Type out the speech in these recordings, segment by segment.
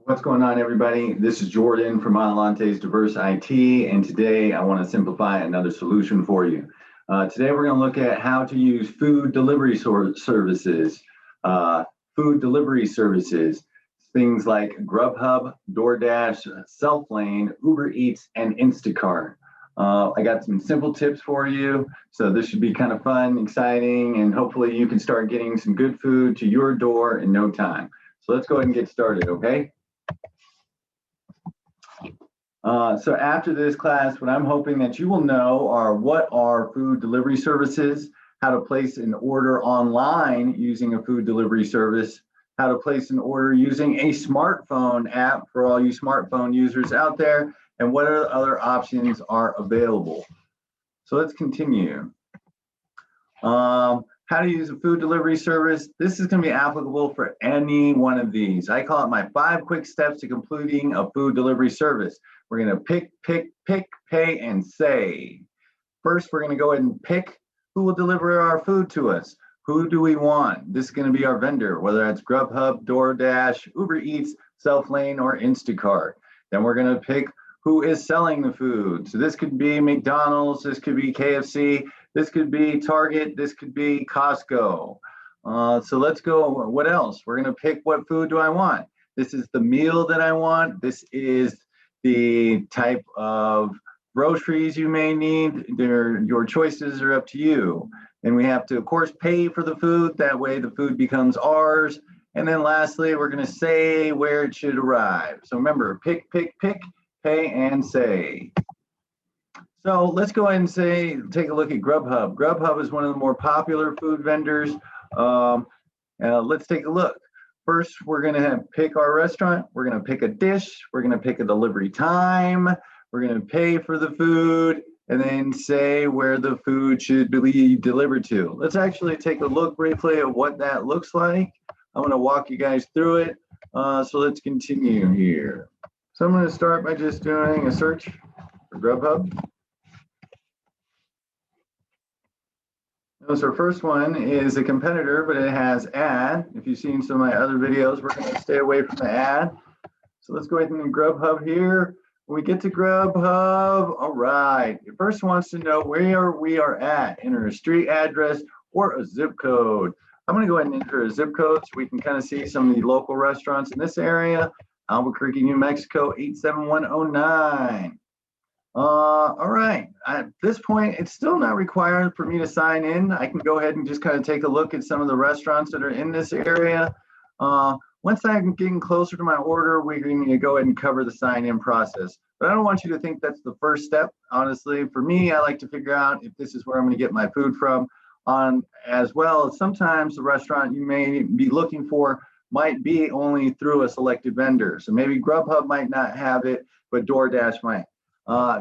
What's going on, everybody? This is Jordan from Adelante's Diverse IT, and today I want to simplify another solution for you. Today we're going to look at how to use food delivery services. Food delivery services, things like Grubhub, DoorDash, Selflane, Uber Eats, and Instacart. I got some simple tips for you, so this should be kind of fun, exciting, and hopefully you can start getting some good food to your door in no time. So let's go ahead and get started, okay? So after this class, what I'm hoping that you will know are what are food delivery services, how to place an order online using a food delivery service, how to place an order using a smartphone app for all you smartphone users out there, and what other options are available. So let's continue. How to use a food delivery service. This is going to be applicable for any one of these. I call it my 5 quick steps to completing a food delivery service. We're going to pick, pay, and save. First, we're going to go ahead and pick who will deliver our food to us. Who do we want? This is going to be our vendor, whether that's Grubhub, DoorDash, Uber Eats, Selflane, or Instacart. Then we're going to pick who is selling the food. So this could be McDonald's, this could be KFC, this could be Target, this could be Costco. So let's go, what else? We're gonna pick what food do I want. This is the meal that I want. This is the type of groceries you may need. Your choices are up to you. And we have to, of course, pay for the food. That way the food becomes ours. And then lastly, we're gonna say where it should arrive. So remember, pick, pay, and save. So let's go ahead and take a look at Grubhub. Grubhub is one of the more popular food vendors. Let's take a look. First, we're gonna pick our restaurant. We're gonna pick a dish. We're gonna pick a delivery time. We're gonna pay for the food and then say where the food should be delivered to. Let's actually take a look briefly at what that looks like. I'm gonna walk you guys through it. So let's continue here. So I'm going to start by just doing a search for Grubhub. Notice our first one is a competitor, but it has ad. If you've seen some of my other videos, we're going to stay away from the ad. So let's go ahead and Grubhub here. When we get to Grubhub, all right, it first wants to know where we are at. Enter a street address or a zip code. I'm going to go ahead and enter a zip code so we can kind of see some of the local restaurants in this area. Albuquerque, New Mexico, 87109. All right, at this point, it's still not required for me to sign in. I can go ahead and just kind of take a look at some of the restaurants that are in this area. Once I'm getting closer to my order, we're going to go ahead and cover the sign-in process. But I don't want you to think that's the first step. Honestly, for me, I like to figure out if this is where I'm going to get my food from. As well as sometimes the restaurant you may be looking for might be only through a selected vendor. So maybe Grubhub might not have it, but DoorDash might.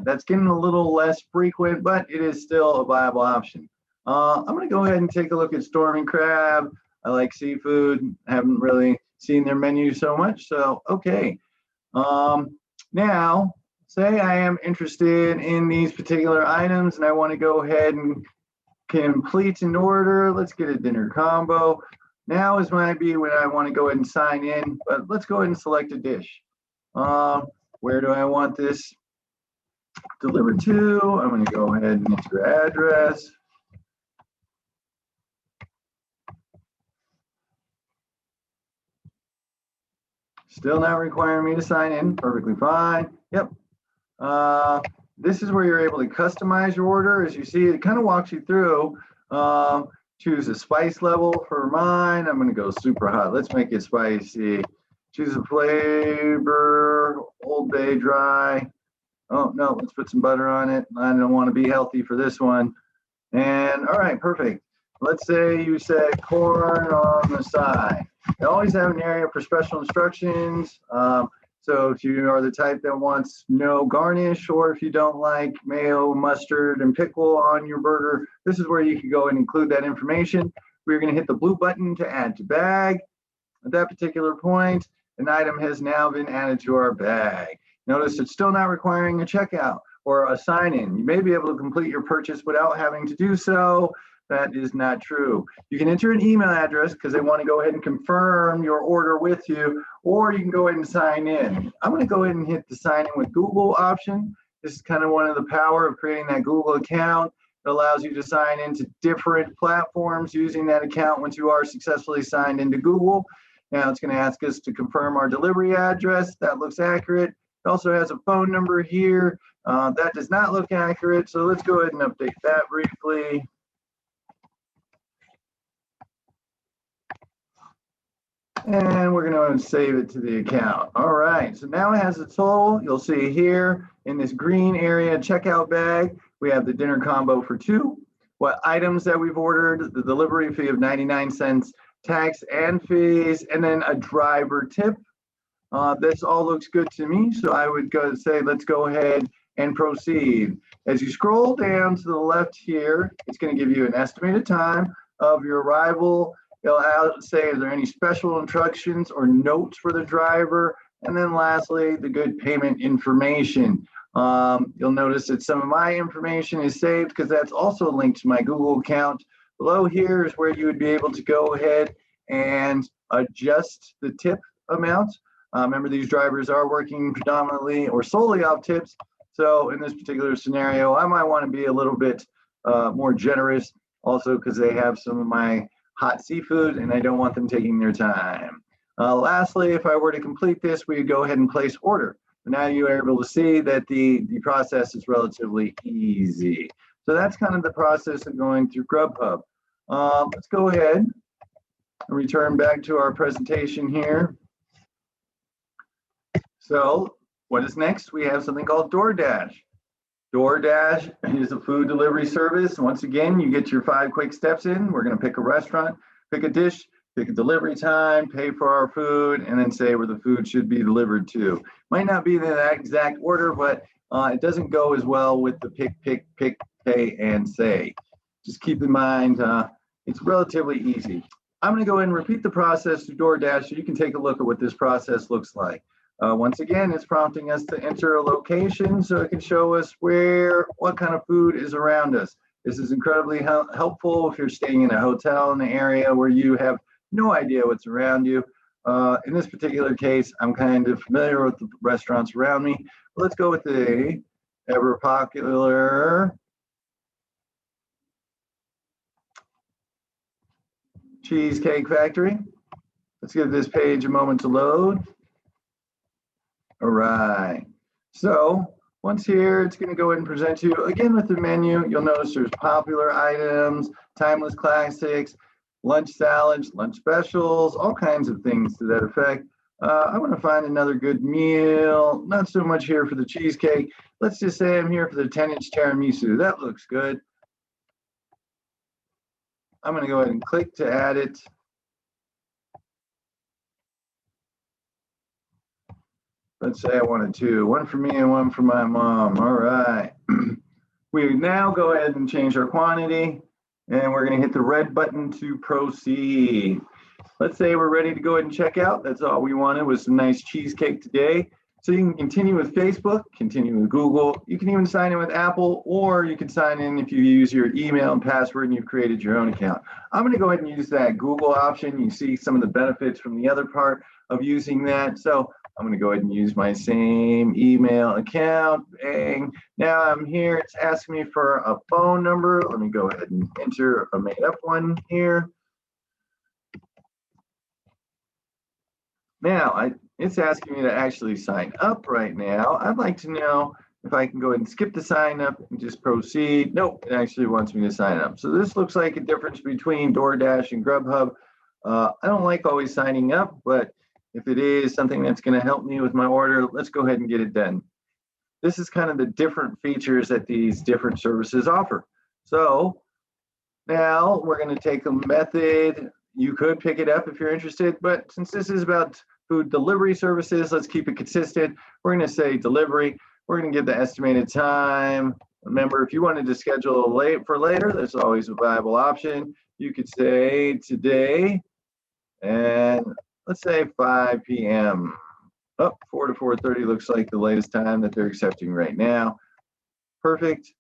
That's getting a little less frequent, but it is still a viable option. I'm gonna go ahead and take a look at Stormy Crab. I like seafood. I haven't really seen their menu so much, so okay. Now, say I am interested in these particular items and I wanna go ahead and complete an order. Let's get a dinner combo. Now is might be when I want to go ahead and sign in, but let's go ahead and select a dish. Where do I want this delivered to? I'm going to go ahead and enter address. Still not requiring me to sign in, perfectly fine. Yep. This is where you're able to customize your order. As you see, it kind of walks you through. Choose a spice level for mine. I'm going to go super hot. Let's make it spicy. Choose a flavor, Old Bay dry. Oh, no, let's put some butter on it. I don't want to be healthy for this one. And all right, perfect. Let's say you said corn on the side. I always have an area for special instructions. So if you are the type that wants no garnish, or if you don't like mayo, mustard, and pickle on your burger, this is where you can go and include that information. We're going to hit the blue button to add to bag. At that particular point, an item has now been added to our bag. Notice it's still not requiring a checkout or a sign-in. You may be able to complete your purchase without having to do so, That is not true. You can enter an email address because they want to go ahead and confirm your order with you, or you can go ahead and sign in. I'm going to go ahead and hit the sign in with Google option. This is kind of one of the power of creating that Google account. It allows you to sign into different platforms using that account once you are successfully signed into Google. Now it's going to ask us to confirm our delivery address. That looks accurate. It also has a phone number here. That does not look accurate. So let's go ahead and update that briefly. And we're going to save it to the account. All right, so now it has a total. You'll see here in this green area checkout bag, we have the dinner combo for 2, what items that we've ordered, the delivery fee of 99 cents, tax and fees, and then a driver tip. This all looks good to me, so I would go say, let's go ahead and proceed. As you scroll down to the left here, it's going to give you an estimated time of your arrival. It'll say, is there any special instructions or notes for the driver? And then lastly, the good payment information. You'll notice that some of my information is saved because that's also linked to my Google account. Below here is where you would be able to go ahead and adjust the tip amount. Remember, these drivers are working predominantly or solely off tips. So in this particular scenario, I might want to be a little bit more generous also because they have some of my hot seafood and I don't want them taking their time. Lastly, if I were to complete this, we would go ahead and place order. Now you are able to see that the process is relatively easy. So that's kind of the process of going through Grubhub. Let's go ahead and return back to our presentation here. So what is next? We have something called DoorDash. DoorDash is a food delivery service. Once again, you get your 5 quick steps in. We're going to pick a restaurant, pick a dish, pick a delivery time, pay for our food, and then say where the food should be delivered to. Might not be in that exact order, but it doesn't go as well with the pick, pay, and say. Just keep in mind, it's relatively easy. I'm going to go ahead and repeat the process to DoorDash so you can take a look at what this process looks like. Once again, it's prompting us to enter a location so it can show us what kind of food is around us. This is incredibly helpful if you're staying in a hotel in the area where you have no idea what's around you. In this particular case, I'm kind of familiar with the restaurants around me. Let's go with the ever popular Cheesecake Factory. Let's give this page a moment to load. All right, so once here, it's going to go ahead and present you again with the menu. You'll notice there's popular items, timeless classics, lunch salads, lunch specials, all kinds of things to that effect. I want to find another good meal, not so much here for the cheesecake. Let's just say I'm here for the 10-inch tiramisu. That looks good. I'm going to go ahead and click to add it. Let's say I wanted 2, 1 for me and 1 for my mom. All right. We now go ahead and change our quantity, and we're going to hit the red button to proceed. Let's say we're ready to go ahead and check out. That's all we wanted was some nice cheesecake today. So you can continue with Facebook, continue with Google. You can even sign in with Apple, or you can sign in if you use your email and password and you've created your own account. I'm going to go ahead and use that Google option. You see some of the benefits from the other part of using that. So I'm going to go ahead and use my same email account. Bang. Now I'm here. It's asking me for a phone number. Let me go ahead and enter a made up one here. Now it's asking me to actually sign up right now. I'd like to know if I can go ahead and skip the sign up and just proceed. Nope, it actually wants me to sign up. So this looks like a difference between DoorDash and Grubhub. I don't like always signing up, but if it is something that's going to help me with my order, let's go ahead and get it done. This is kind of the different features that these different services offer. So now we're going to take a method. You could pick it up if you're interested, but since this is about food delivery services, let's keep it consistent. We're going to say delivery. We're going to give the estimated time. Remember, if you wanted to schedule for later, there's always a viable option. You could say today, and let's say 5 p.m. Oh, 4 to 4:30 looks like the latest time that they're accepting right now. Perfect.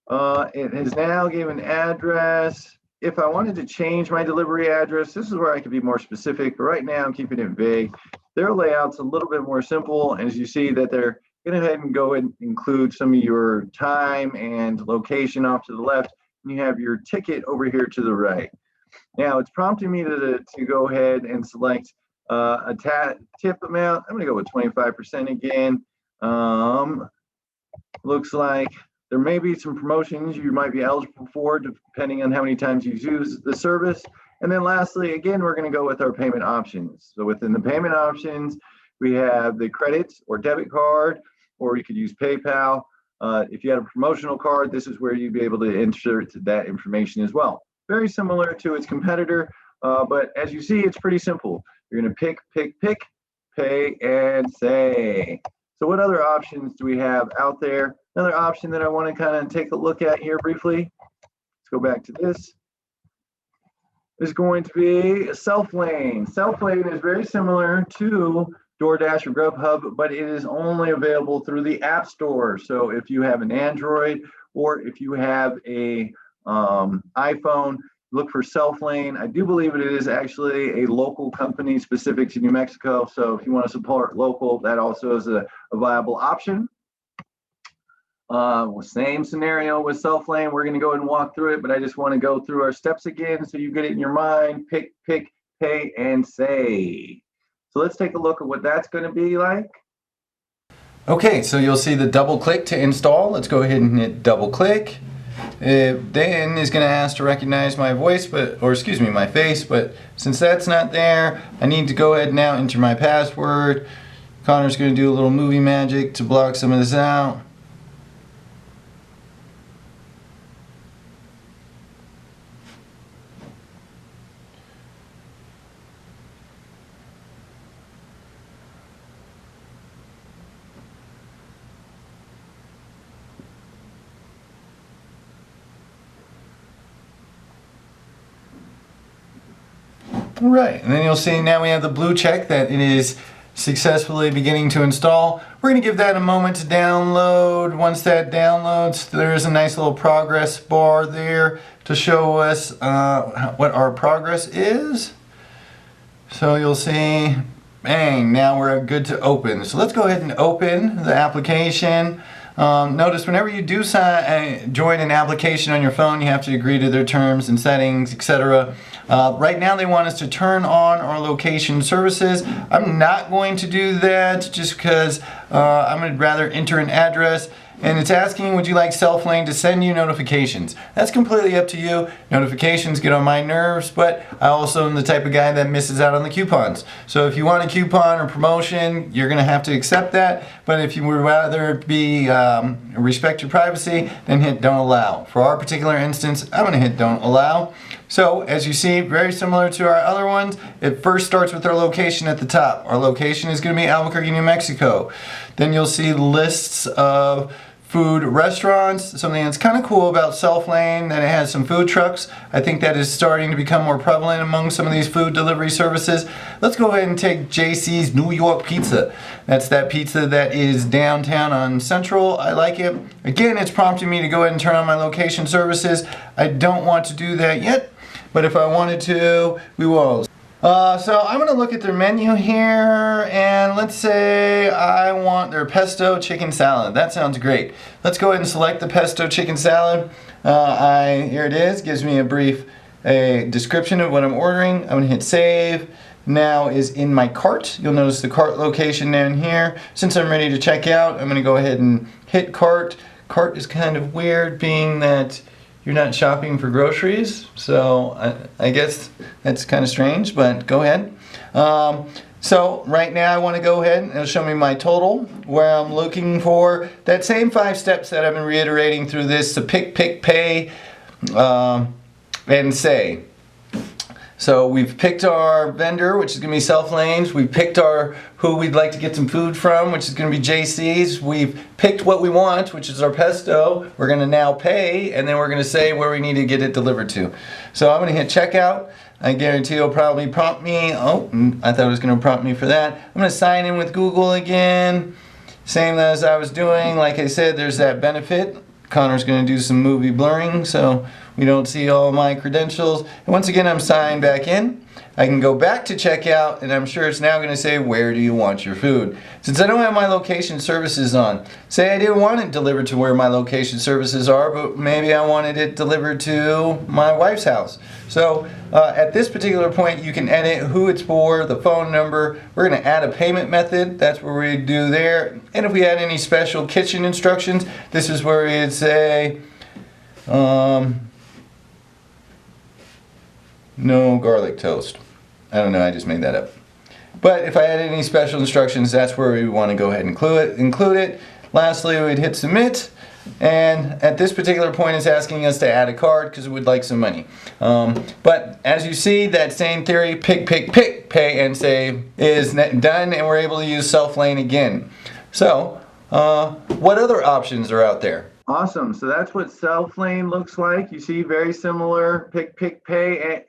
It has now given address. if I wanted to change my delivery address, this is where I could be more specific. But right now, I'm keeping it vague. Their layout's a little bit more simple. And as you see that they're going to go ahead and go and include some of your time and location off to the left. And you have your ticket over here to the right. Now, it's prompting me to go ahead and select a tip amount. I'm going to go with 25% again. Looks like there may be some promotions you might be eligible for depending on how many times you use the service. And then lastly, again, we're going to go with our payment options. So within the payment options, we have the credit or debit card, or you could use PayPal. If you had a promotional card, this is where you'd be able to insert that information as well. Very similar to its competitor, but as you see, it's pretty simple. You're going to pick, pay, and say. So what other options do we have out there? Another option that I want to kind of take a look at here briefly. Let's go back to this. Is going to be Selflane. Selflane is very similar to DoorDash or Grubhub, but it is only available through the App Store. So if you have an Android or if you have a iPhone, look for Selflane. I do believe it is actually a local company specific to New Mexico. So if you want to support local, that also is a viable option. Same scenario with Selflane. We're going to go ahead and walk through it, but I just want to go through our steps again so you get it in your mind. Pick, pay, and say. So let's take a look at what that's going to be like. Okay, so you'll see the double click to install. Let's go ahead and hit double click. It then is going to ask to recognize my voice, my face, but since that's not there, I need to go ahead and now enter my password. Connor's going to do a little movie magic to block some of this out. Right, and then you'll see now we have the blue check that it is successfully beginning to install. We're going to give that a moment to download. Once that downloads, there is a nice little progress bar there to show us what our progress is. So you'll see, bang, now we're good to open. So let's go ahead and open the application. Notice whenever you do join an application on your phone, you have to agree to their terms and settings, etc. Right now they want us to turn on our location services. I'm not going to do that just because I'm going to rather enter an address. And it's asking, would you like Selflane to send you notifications? That's completely up to you. Notifications get on my nerves, but I also am the type of guy that misses out on the coupons. So if you want a coupon or promotion, you're going to have to accept that. But if you would rather respect your privacy, then hit don't allow. For our particular instance, I'm going to hit don't allow. So as you see, very similar to our other ones, it first starts with our location at the top. Our location is going to be Albuquerque, New Mexico. Then you'll see lists of food restaurants. Something that's kind of cool about Selflane, that it has some food trucks. I think that is starting to become more prevalent among some of these food delivery services. Let's go ahead and take JC's New York Pizza. That's that pizza that is downtown on Central. I like it. Again, it's prompting me to go ahead and turn on my location services. I don't want to do that yet, but if I wanted to, we will. So I'm going to look at their menu here, and let's say I want their pesto chicken salad. That sounds great. Let's go ahead and select the pesto chicken salad. Here it is. Gives me a brief description of what I'm ordering. I'm going to hit save. Now is in my cart. You'll notice the cart location down here. Since I'm ready to check out, I'm going to go ahead and hit cart. Cart is kind of weird, being that you're not shopping for groceries, so I guess that's kind of strange, but go ahead. So right now I want to go ahead and it'll show me my total, where I'm looking for that same 5 steps that I've been reiterating through this to pick, pay, and say. So we've picked our vendor, which is going to be Selflane's. We've picked who we'd like to get some food from, which is going to be JC's. We've picked what we want, which is our pesto. We're going to now pay, and then we're going to say where we need to get it delivered to. So I'm going to hit checkout. I guarantee it'll probably prompt me. Oh, I thought it was going to prompt me for that. I'm going to sign in with Google again. Same as I was doing. Like I said, there's that benefit. Connor's going to do some movie blurring, so You don't see all my credentials. And once again, I'm signed back in. I can go back to checkout, and I'm sure it's now going to say, where do you want your food? Since I don't have my location services on, say I didn't want it delivered to where my location services are, but maybe I wanted it delivered to my wife's house. So at this particular point, you can edit who it's for, the phone number. We're going to add a payment method. That's what we do there. And if we had any special kitchen instructions, this is where we'd say, no garlic toast. I don't know, I just made that up. But if I had any special instructions, that's where we want to go ahead and include it. Lastly, we'd hit submit. And at this particular point, it's asking us to add a card because we'd like some money. But as you see, that same theory, pick, pay, and save is done, and we're able to use Selflane again. So, what other options are out there? Awesome. So that's what Selflane looks like. You see, very similar, pick, pay,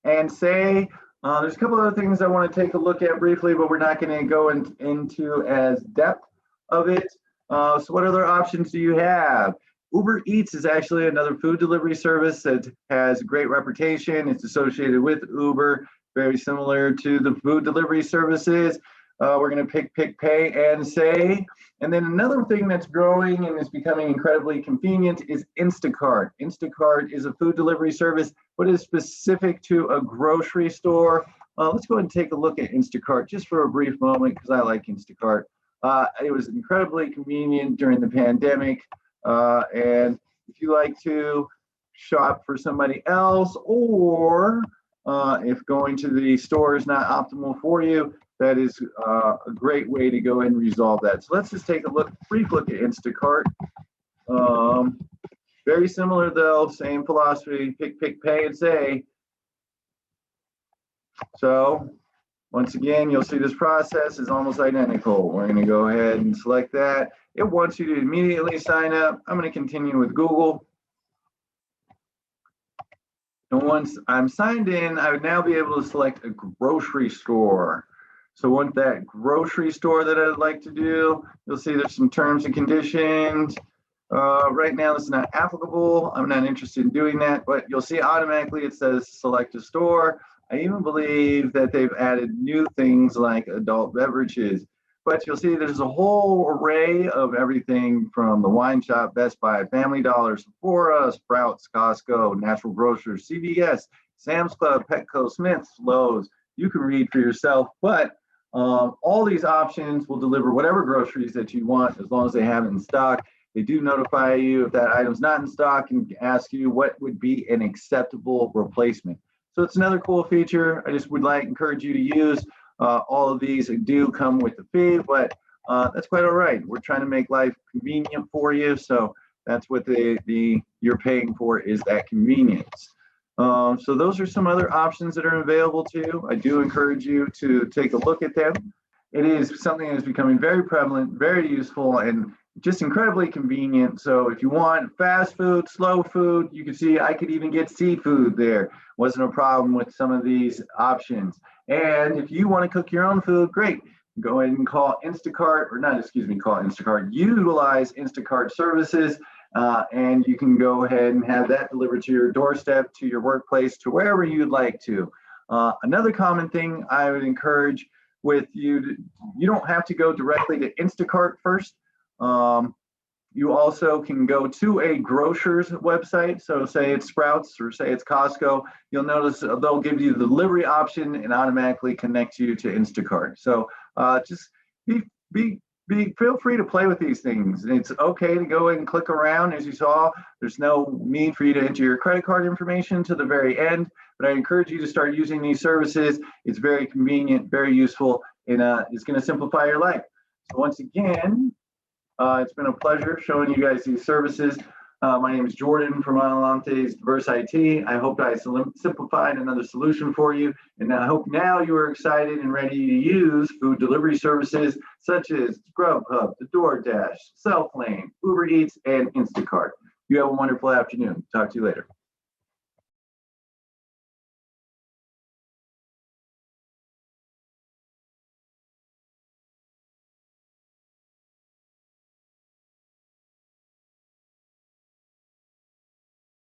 and say. There's a couple other things I want to take a look at briefly, but we're not going to go into as depth of it. So what other options do you have? Uber Eats is actually another food delivery service that has a great reputation. It's associated with Uber, very similar to the food delivery services. We're going to pick, pay, and say. And then another thing that's growing and is becoming incredibly convenient is Instacart. Instacart is a food delivery service, but is specific to a grocery store. Let's go ahead and take a look at Instacart just for a brief moment because I like Instacart. It was incredibly convenient during the pandemic. And if you like to shop for somebody else, or if going to the store is not optimal for you, that is a great way to go ahead and resolve that. So let's just take a brief look at Instacart. Very similar though, same philosophy, pick, pay, and say. So once again, you'll see this process is almost identical. We're going to go ahead and select that. It wants you to immediately sign up. I'm going to continue with Google. And once I'm signed in, I would now be able to select a grocery store. So once that grocery store that I'd like to do, you'll see there's some terms and conditions. Right now, this is not applicable. I'm not interested in doing that, but you'll see automatically it says select a store. I even believe that they've added new things like adult beverages. But you'll see there's a whole array of everything from the wine shop, Best Buy, Family Dollar, Sephora, Sprouts, Costco, Natural Grocers, CVS, Sam's Club, Petco, Smith's, Lowe's. You can read for yourself, but all these options will deliver whatever groceries that you want as long as they have it in stock. They do notify you if that item's not in stock and ask you what would be an acceptable replacement. So it's another cool feature. I just would encourage you to use. All of these do come with a fee, but that's quite all right. We're trying to make life convenient for you, so that's what you're paying for, is that convenience. So those are some other options that are available to you. I do encourage you to take a look at them. It is something that is becoming very prevalent, very useful, and just incredibly convenient. So if you want fast food, slow food, you can see I could even get seafood there. Wasn't a problem with some of these options. And if you want to cook your own food, great. Go ahead and call Instacart, or not, excuse me, call Instacart. Utilize Instacart services, and you can go ahead and have that delivered to your doorstep, to your workplace, to wherever you'd like to. Another common thing I would encourage with you, you don't have to go directly to Instacart first. You also can go to a grocer's website. So say it's Sprouts or say it's Costco. You'll notice they'll give you the delivery option and automatically connect you to Instacart. So just feel free to play with these things. It's okay to go and click around. As you saw, there's no need for you to enter your credit card information to the very end, but I encourage you to start using these services. It's very convenient, very useful, and it's going to simplify your life. So once again, it's been a pleasure showing you guys these services. My name is Jordan from Adelante's Diverse IT. I hope I simplified another solution for you. And I hope now you are excited and ready to use food delivery services such as Grubhub, the DoorDash, Selflane, Uber Eats, and Instacart. You have a wonderful afternoon. Talk to you later.